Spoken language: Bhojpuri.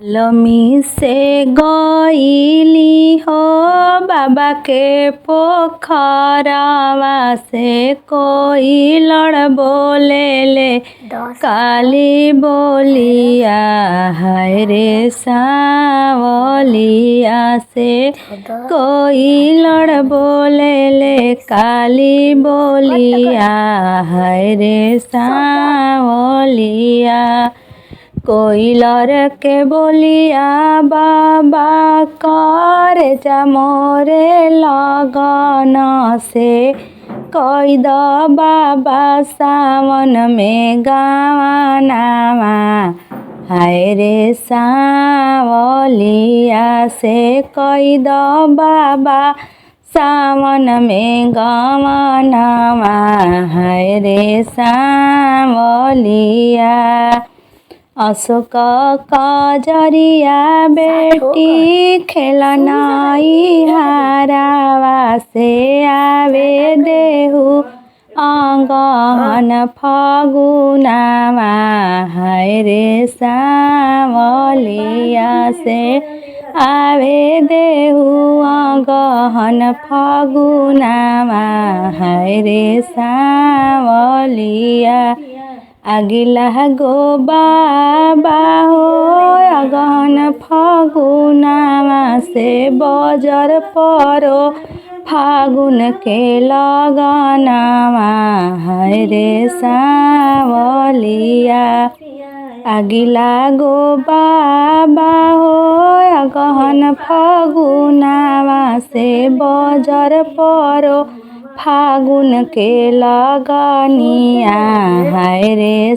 लमी से गईली हो बाबा के पोखरवा से कोई लड़ बोले ले काली बोलिया हाय रे सावलिया से कोई लड़ बोले ले काली बोलिया हाय रे सावलिया कोई लर के बोलिया बाबा कर जा मोरे लगन से कोई द बाबा सावन में गावनावा हाय रे सावलिया से कोई द बाबा सावन में गावनावा हाय रे सावलिया अशोक कजरिया बेटी खेलनाई हारावा से आवे देहु अंगहन फगुनावा हाय रे सावलिया से आवे देहु अंगहन फगुनावा हाय रे सावलिया अगिला गो बाबा हो अगहन फगुनावा से बजर परो फागुन के लगनावा हाय रे सावलिया अगिला गो बाबा हो अगहन फगुनावा से बजर परो फागुन के लगनिया हाय रे